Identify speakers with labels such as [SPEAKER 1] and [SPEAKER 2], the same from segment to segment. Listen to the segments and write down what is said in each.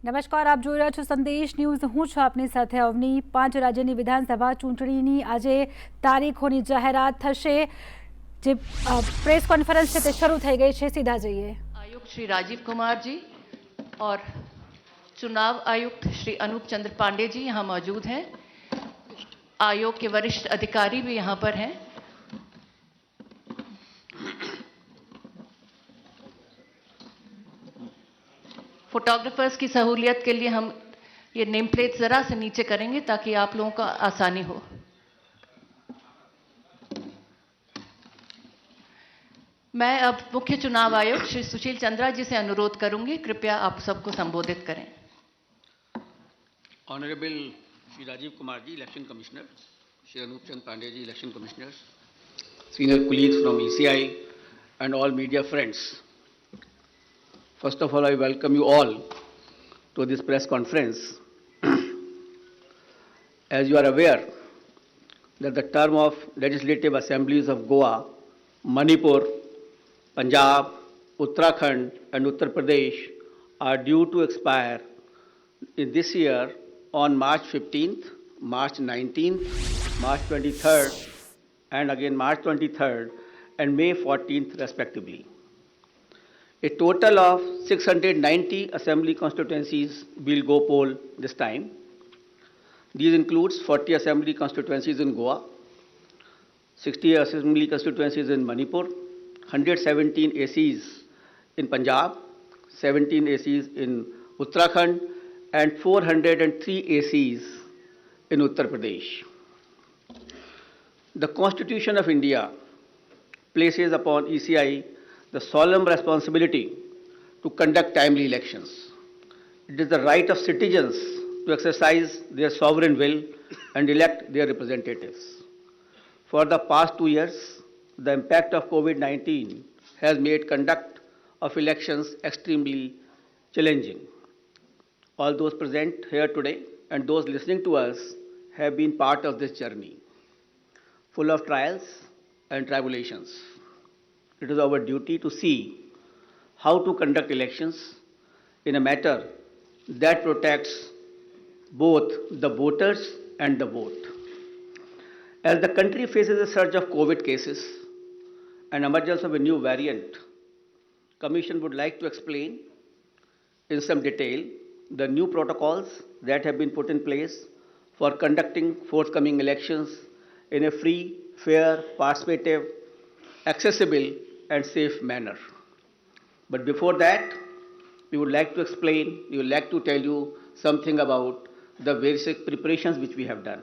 [SPEAKER 1] નમસ્કાર, આપ જોઈ રહ્યા છો સંદેશ ન્યૂઝ. હું છું આપની સાથે અવની. 5 રાજ્યની વિધાનસભા ચૂંટણીની આજે તારીખોની જાહેરાત થશે. જે પ્રેસ કોન્ફરન્સ છે તે શરૂ થઈ ગઈ છે. સીधा જઈએ.
[SPEAKER 2] आयुक्त श्री राजीव कुमार जी और चुनाव आयुक्त श्री अनूप चंद्र पांडे जी यहाँ मौजूद हैं. आयोग के वरिष्ठ अधिकारी भी यहाँ पर हैं. फोटोग्राफर्स की सहूलियत के लिए हम ये नेम प्लेट जरा से नीचे करेंगे ताकि आप लोगों का आसानी हो. मैं अब मुख्य चुनाव आयुक्त श्री सुशील चंद्रा जी से अनुरोध करूंगी, कृपया आप सबको संबोधित करें.
[SPEAKER 3] Honourable Shri Rajiv Kumar ji, election commissioner, Shri Anup Chandra Pandey ji, election commissioner, senior colleagues from ECI and all media friends. First of all, I welcome you all to this press conference. As you are aware that the term of legislative assemblies of Goa, Manipur, Punjab, Uttarakhand and Uttar Pradesh are due to expire in this year on March 15th, March 19th, March 23rd and again March 23rd and May 14th respectively. A total of 690 assembly constituencies will go poll this time. These includes 40 assembly constituencies in Goa, 60 assembly constituencies in Manipur, 117 ACs in Punjab, 17 ACs in Uttarakhand and 403 ACs in Uttar Pradesh. The Constitution of India places upon ECI the solemn responsibility to conduct timely elections. It is the right of citizens to exercise their sovereign will and elect their representatives. For the past 2 years, the impact of COVID-19 has made conduct of elections extremely challenging. All those present here today and those listening to us have been part of this journey, full of trials and tribulations. It is our duty to see how to conduct elections in a manner that protects both the voters and the vote. As the country faces a surge of COVID cases and emergence of a new variant, Commission would like to explain in some detail the new protocols that have been put in place for conducting forthcoming elections in a free, fair, participative, accessible and safe manner. But before that, we would like to tell you something about the basic preparations which we have done.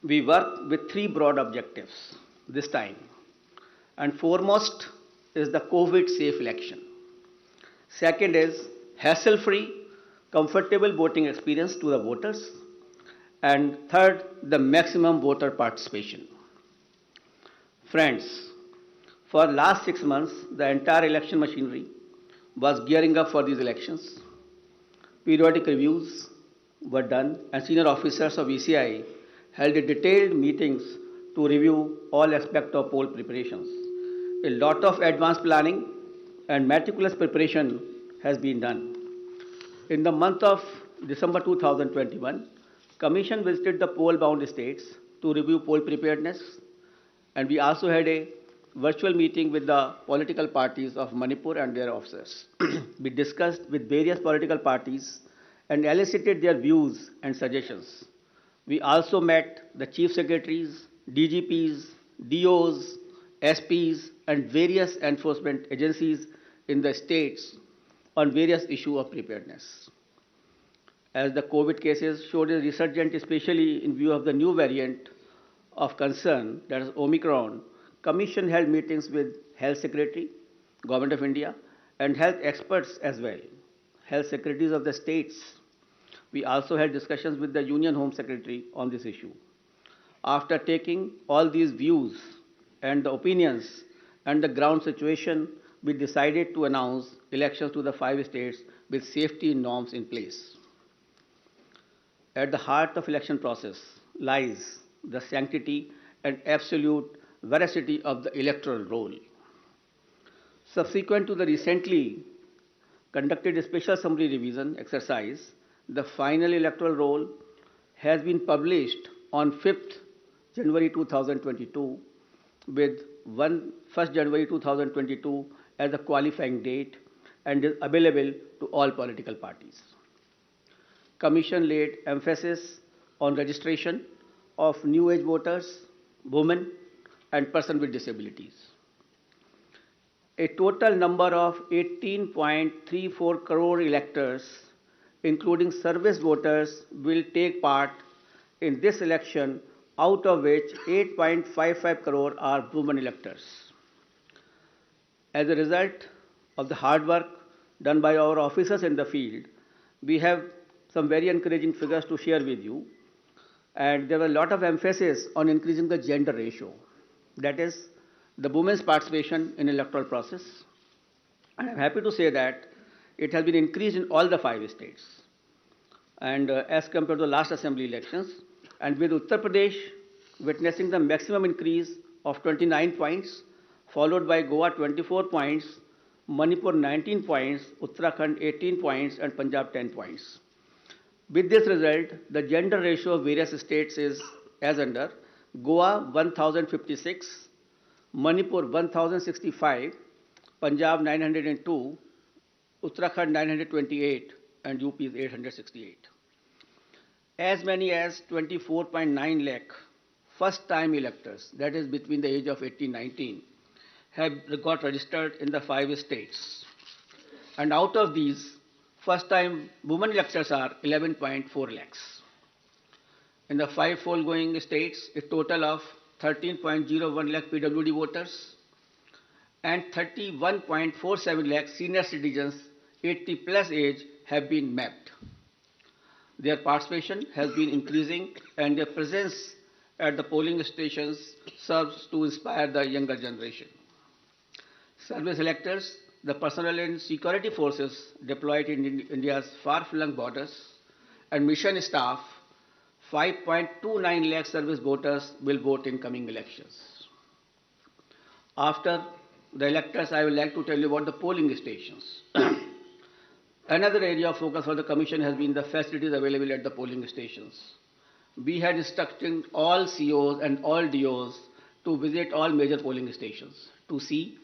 [SPEAKER 3] We work with 3 broad objectives this time, and foremost is the COVID-safe election. Second is hassle-free, comfortable voting experience to the voters, and third, the maximum voter participation. Friends, for last 6 months, the entire election machinery was gearing up for these elections. Periodic reviews were done and senior officers of ECI held detailed meetings to review all aspects of poll preparations. A lot of advanced planning and meticulous preparation has been done. In the month of December 2021, Commission visited the poll-bound states to review poll preparedness, and we also had a virtual meeting with the political parties of Manipur and their officers. We discussed with various political parties and elicited their views and suggestions. We also met the chief secretaries, DGPs, DOs, SPs and various enforcement agencies in the states on various issues of preparedness. As the COVID cases showed a resurgence, especially in view of the new variant of concern, that is Omicron, Commission held meetings with Health Secretary, Government of India, and health experts as well, health secretaries of the states. We also had discussions with the Union Home Secretary on this issue. After taking all these views and the opinions and the ground situation, we decided to announce elections to the 5 states with safety norms in place. At the heart of election process lies the sanctity and absolute veracity of the electoral roll. Subsequent to the recently conducted a special assembly revision exercise. The final electoral roll has been published on 5th January 2022 with 1st January 2022 as a qualifying date and is available to all political parties. Commission laid emphasis on registration of new age voters, women and persons with disabilities. A total number of 18.34 crore electors, including service voters, will take part in this election, out of which 8.55 crore are women electors. As a result of the hard work done by our officers in the field, we have some very encouraging figures to share with you. And there was a lot of emphasis on increasing the gender ratio. That is, the women's participation in electoral process. And I'm happy to say that it has been increased in all the 5 states. And as compared to the last assembly elections, and with Uttar Pradesh witnessing the maximum increase of 29 points, followed by Goa 24 points, Manipur 19 points, Uttarakhand 18 points, and Punjab 10 points. With this result, the gender ratio of various states is as under: Goa 1056, Manipur 1065, Punjab 902, Uttarakhand 928, and UP is 868. As many as 24.9 lakh first-time electors, that is between the age of 18 and 19, have got registered in the 5 states. And out of these, first-time women electors are 11.4 lakhs. In the 5 foregoing states, a total of 13.01 lakh PWD voters and 31.47 lakh senior citizens 80 plus age have been mapped. Their participation has been increasing and their presence at the polling stations serves to inspire the younger generation. Service electors, the personnel and security forces deployed in India's far-flung borders, and mission staff, 5.29 lakh service voters will vote in coming elections. After the electors, I would like to tell you about the polling stations. Another area of focus for the Commission has been the facilities available at the polling stations. We had instructed all COs and all DOs to visit all major polling stations to see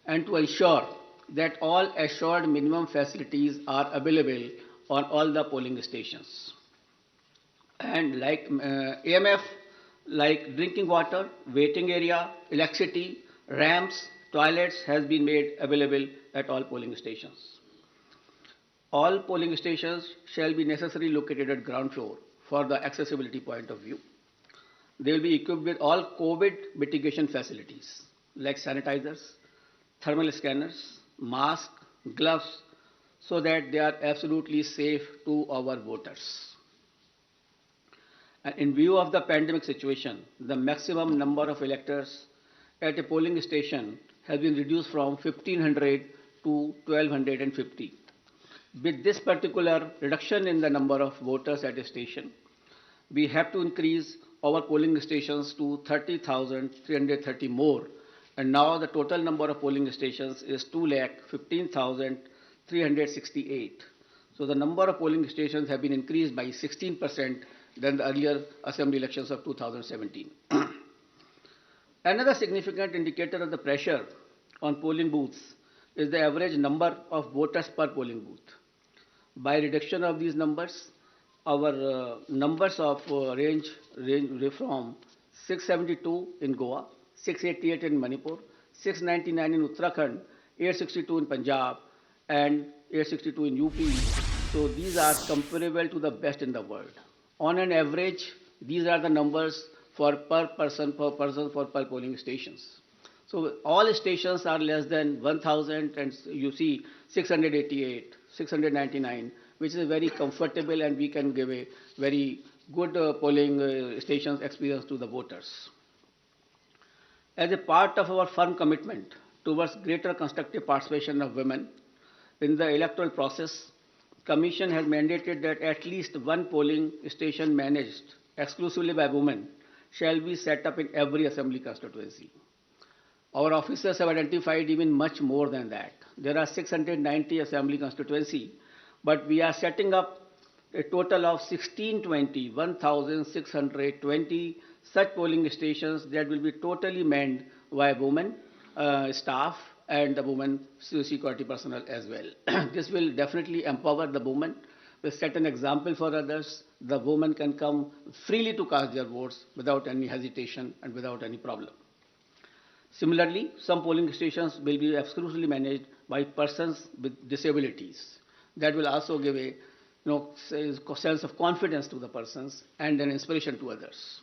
[SPEAKER 3] and to ensure that all assured minimum facilities are available on all the polling stations. And like AMF, like drinking water, waiting area, electricity, ramps, toilets has been made available at all polling stations. All polling stations shall be necessarily located at ground floor for the accessibility point of view. They will be equipped with all COVID mitigation facilities like sanitizers, thermal scanners, masks, gloves, so that they are absolutely safe to our voters. And in view of the pandemic situation, the maximum number of electors at a polling station has been reduced from 1,500 to 1,250. With this particular reduction in the number of voters at a station, we have to increase our polling stations to 30,330 more. And now the total number of polling stations is 2,15,368. So the number of polling stations have been increased by 16% than the earlier assembly elections of 2017. Another significant indicator of the pressure on polling booths is the average number of voters per polling booth. By reduction of these numbers, our numbers of range from 672 in Goa, 688 in Manipur, 699 in Uttarakhand, 862 in Punjab, and 862 in UP. So these are comparable to the best in the world. On an average, these are the numbers for per person for per polling stations. So all stations are less than 1,000, and you see 688, 699, which is very comfortable, and we can give a very good polling stations experience to the voters. As a part of our firm commitment towards greater constructive participation of women in the electoral process, Commission has mandated that at least one polling station managed exclusively by women shall be set up in every assembly constituency. Our officers have identified even much more than that. There are 690 assembly constituency, but we are setting up a total of 1,620 such polling stations that will be totally manned by women staff and the women security personnel as well. This will definitely empower the women, will set an example for others. The women can come freely to cast their votes without any hesitation and without any problem. Similarly, some polling stations will be exclusively managed by persons with disabilities. That will also give a sense of confidence to the persons and an inspiration to others.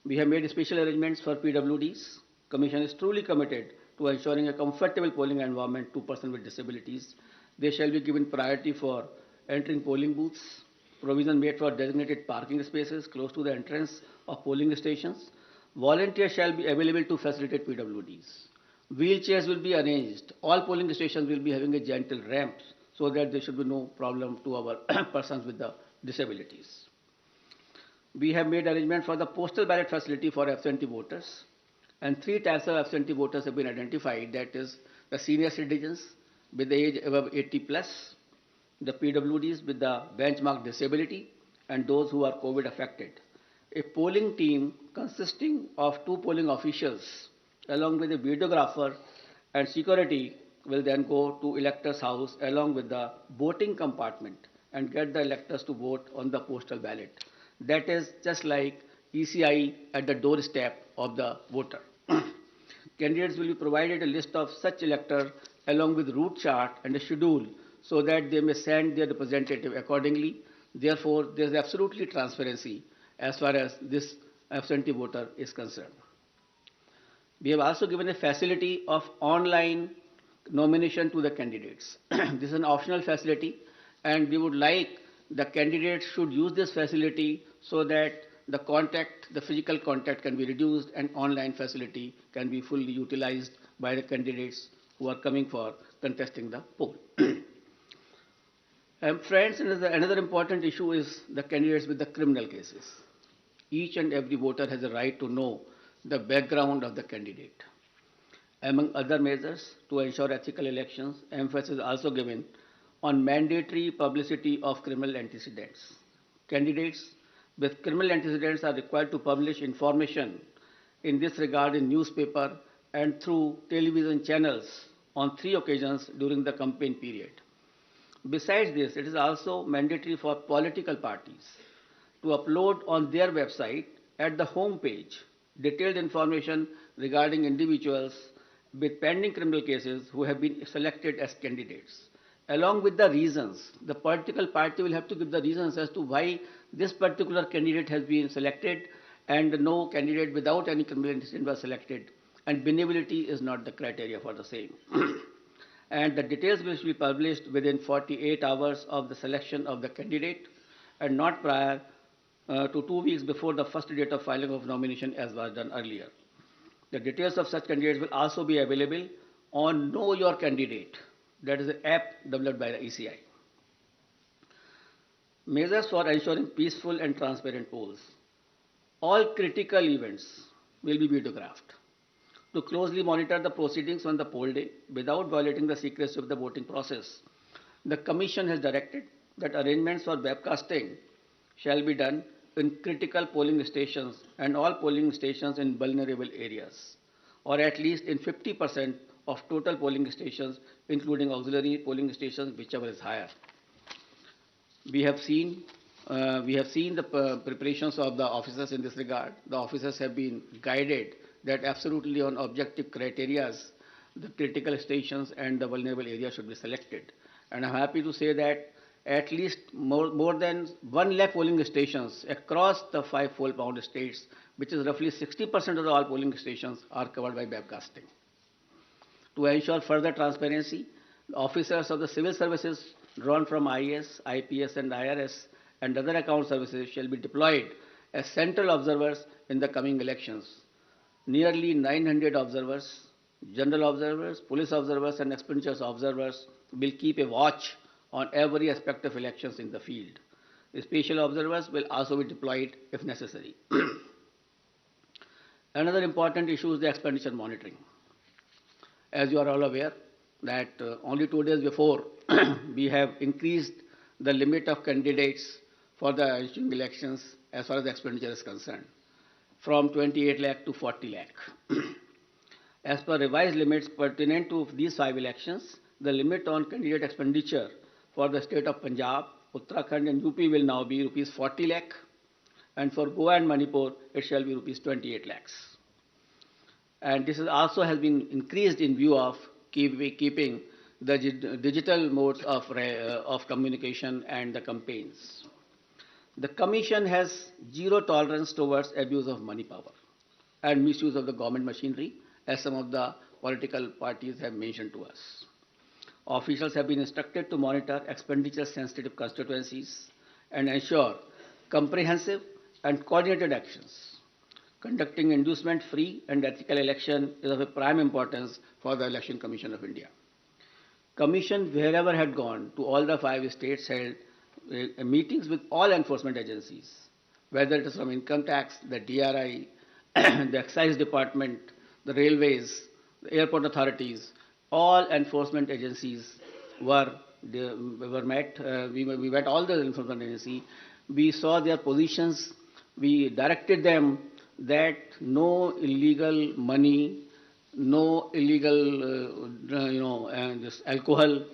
[SPEAKER 3] We have made special arrangements for PWDs. Commission is truly committed to ensuring a comfortable polling environment to persons with disabilities. They shall be given priority for entering polling booths, provision made for designated parking spaces close to the entrance of polling stations. Volunteers shall be available to facilitate PWDs. Wheelchairs will be arranged. All polling stations will be having a gentle ramp so that there should be no problem to our persons with the disabilities. We have made arrangement for the postal ballot facility for absentee voters, and 3 types of absentee voters have been identified. That is the senior citizens with the age above 80 plus, the PWDs with the benchmark disability, and those who are COVID affected. A polling team consisting of 2 polling officials along with a videographer and security will then go to electors' house along with the voting compartment and get the electors to vote on the postal ballot. That is just like ECI at the doorstep of the voter. Candidates will be provided a list of such electors along with route chart and a schedule so that they may send their representative accordingly. Therefore, there is absolutely transparency as far as this absentee voter is concerned. We have also given a facility of online nomination to the candidates. This is an optional facility, and we would like the candidates should use this facility so that the physical contact can be reduced and online facility can be fully utilized by the candidates who are coming for contesting the poll. Friends, another important issue is the candidates with the criminal cases. Each and every voter has a right to know the background of the candidate. Among other measures to ensure ethical elections, emphasis is also given on mandatory publicity of criminal antecedents. Candidates with criminal antecedents are required to publish information in this regard in newspaper and through television channels on 3 occasions during the campaign period. Besides this, it is also mandatory for political parties to upload on their website at the home page detailed information regarding individuals with pending criminal cases who have been selected as candidates. Along with the reasons, the political party will have to give the reasons as to why this particular candidate has been selected and no candidate without any criminal antecedent was selected, and benevolity is not the criteria for the same. And the details will be published within 48 hours of the selection of the candidate and not prior to 2 weeks before the first date of filing of nomination as was done earlier. The details of such candidates will also be available on Know Your Candidate. That is an app developed by the ECI. Measures for ensuring peaceful and transparent polls. All critical events will be videographed to closely monitor the proceedings on the poll day without violating the secrecy of the voting process. The Commission has directed that arrangements for webcasting shall be done in critical polling stations and all polling stations in vulnerable areas, or at least in 50% of total polling stations, including auxiliary polling stations, whichever is higher. We have seen the preparations of the officers in this regard. The officers have been guided that absolutely on objective criteria, the critical stations and the vulnerable areas should be selected. And I'm happy to say that at least more than 1 lakh polling stations across the 5 fold-pound states, which is roughly 60% of all polling stations, are covered by webcasting. To ensure further transparency, the officers of the civil services drawn from IAS, IPS and IRS and other account services shall be deployed as central observers in the coming elections. Nearly 900 observers, general observers, police observers and expenditures observers will keep a watch on every aspect of elections in the field. The special observers will also be deployed if necessary. Another important issue is the expenditure monitoring. As you are all aware, that only 2 days before we have increased the limit of candidates for the ensuing elections as far as the expenditure is concerned, from 28 lakh to 40 lakh. As per revised limits pertinent to these 5 elections, the limit on candidate expenditure for the state of Punjab, Uttarakhand and UP will now be rupees 40 lakh, and for Goa and Manipur it shall be rupees 28 lakhs. And this is also has been increased in view of keeping the digital modes of communication and the campaigns. The Commission has zero tolerance towards abuse of money power and misuse of the government machinery, as some of the political parties have mentioned to us. Officials have been instructed to monitor expenditure-sensitive constituencies and ensure comprehensive and coordinated actions. Conducting inducement-free and ethical election is of a prime importance for the Election Commission of India. Commission, wherever had gone to all the 5 states, held meetings with all enforcement agencies, whether it is from income tax, the DRI, the excise department, the railways, the airport authorities. All enforcement agencies were met. We met all the enforcement agencies. We saw their positions. We directed them that no illegal money, no illegal, this alcohol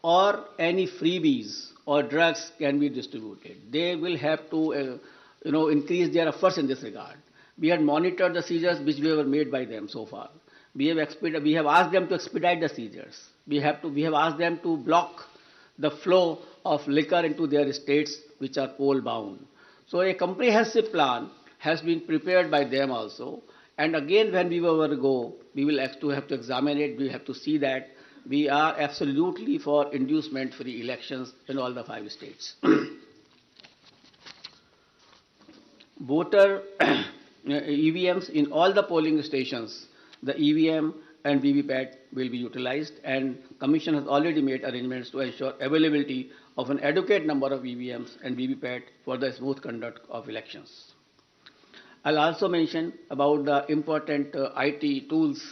[SPEAKER 3] or any freebies or drugs can be distributed. They will have to, increase their efforts in this regard. We had monitored the seizures which were made by them so far. We have asked them to expedite the seizures. We have asked them to block the flow of liquor into their states which are coal bound. So a comprehensive plan has been prepared by them also. And again, when we will go, we will have to examine it. We have to see that we are absolutely for inducement-free elections in all the 5 states. Voter EVMs in all the polling stations, the EVM and VVPAT will be utilized, and Commission has already made arrangements to ensure availability of an adequate number of EVMs and VVPAT for the smooth conduct of elections. I'll also mention about the important IT tools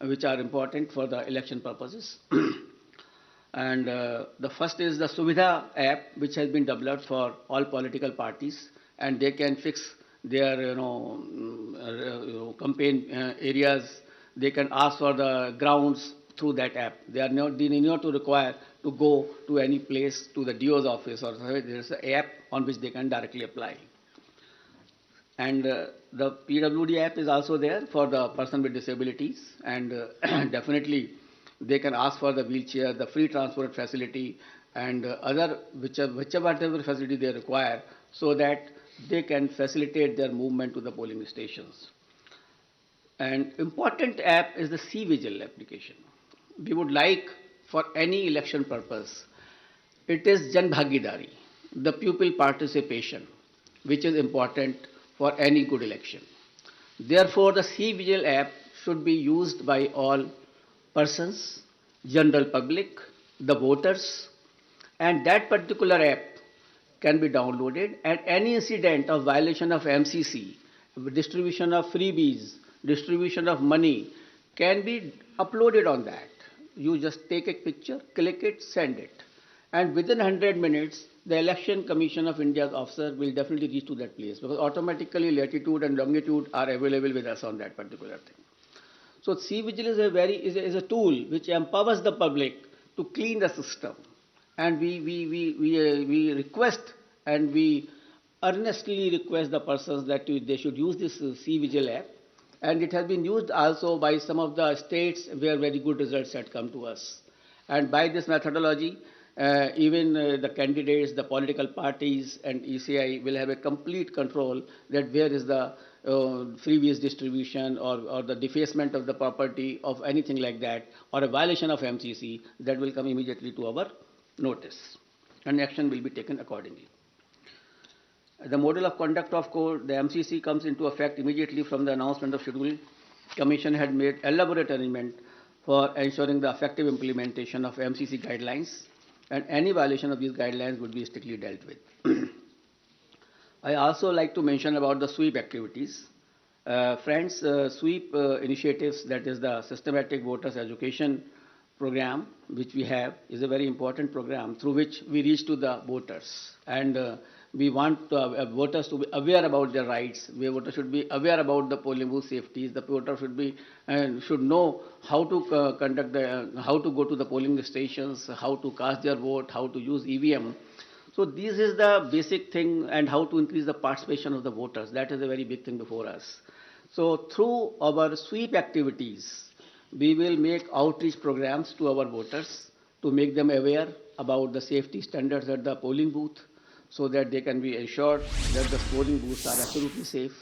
[SPEAKER 3] which are important for the election purposes. And the first is the Suvidha app, which has been developed for all political parties, and they can fix their campaign areas. They can ask for the grounds through that app. They need not to require to go to any place, to the DO's office, or there is an app on which they can directly apply. And the PWD app is also there for the person with disabilities, and definitely they can ask for the wheelchair, the free transport facility, and other whichever facility they require, so that they can facilitate their movement to the polling stations. An important app is the C-Vigil application. We would like, for any election purpose, it is Jan Bhagidari, the pupil participation, which is important for any good election. Therefore, the C-Vigil app should be used by all persons, general public, the voters, and that particular app can be downloaded, and any incident of violation of MCC, distribution of freebies, distribution of money can be uploaded on that. You just take a picture, click it, send it. And within 100 minutes, the Election Commission of India's officer will definitely reach to that place, because automatically latitude and longitude are available with us on that particular thing. So C-Vigil is a tool which empowers the public to clean the system. And we request and we earnestly request the persons that they should use this C-Vigil app. And it has been used also by some of the states where very good results had come to us. And by this methodology, even the candidates, the political parties and ECI will have a complete control that where is the freebies distribution or the defacement of the property of anything like that, or a violation of MCC, that will come immediately to our notice, and action will be taken accordingly. The model of conduct of court, the MCC, comes into effect immediately from the announcement of schedule. Commission had made elaborate arrangement for ensuring the effective implementation of MCC guidelines, and any violation of these guidelines would be strictly dealt with. I also like to mention about the sweep activities. Friends, sweep initiatives, that is the systematic voters education program, which we have, is a very important program through which we reach to the voters. And we want voters to be aware about their rights. Voters should be aware about the polling booth safeties. The voter should be should know how to conduct how to go to the polling stations, how to cast their vote, how to use EVM. So this is the basic thing, and how to increase the participation of the voters. That is a very big thing before us. So through our sweep activities, we will make outreach programs to our voters to make them aware about the safety standards at the polling booth, so that they can be assured that the polling booths are absolutely safe.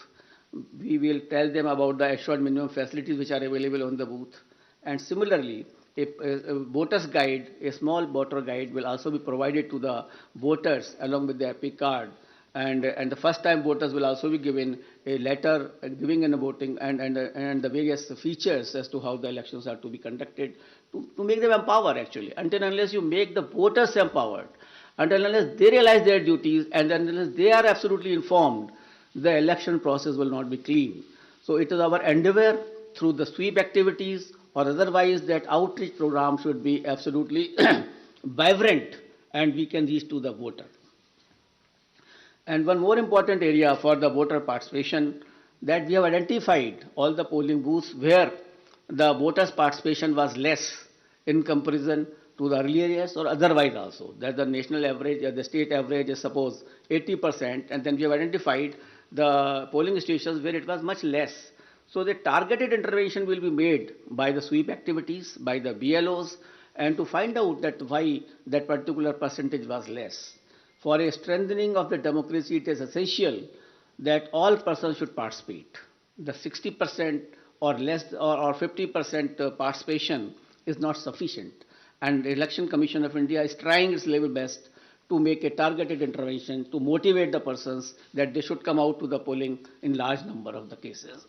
[SPEAKER 3] We will tell them about the assured minimum facilities which are available on the booth. And similarly, a voter's guide, a small voter guide, will also be provided to the voters along with the EPIC card. And the first time voters will also be given a letter giving in a voting and the various features as to how the elections are to be conducted, to make them empowered actually. Until and unless you make the voters empowered, until and unless they realize their duties, and unless they are absolutely informed, the election process will not be clean. So it is our endeavor through the sweep activities or otherwise that outreach program should be absolutely vibrant and we can reach to the voter. And one more important area for the voter participation, that we have identified all the polling booths where the voters' participation was less in comparison to the earlier years or otherwise also. That the national average or the state average is suppose 80%, and then we have identified the polling stations where it was much less. So the targeted intervention will be made by the sweep activities, by the BLOs, and to find out that why that particular percentage was less. For a strengthening of the democracy, it is essential that all persons should participate. The 60% or less or 50% participation is not sufficient. And the Election Commission of India is trying its level best to make a targeted intervention to motivate the persons that they should come out to the polling in large number of the cases.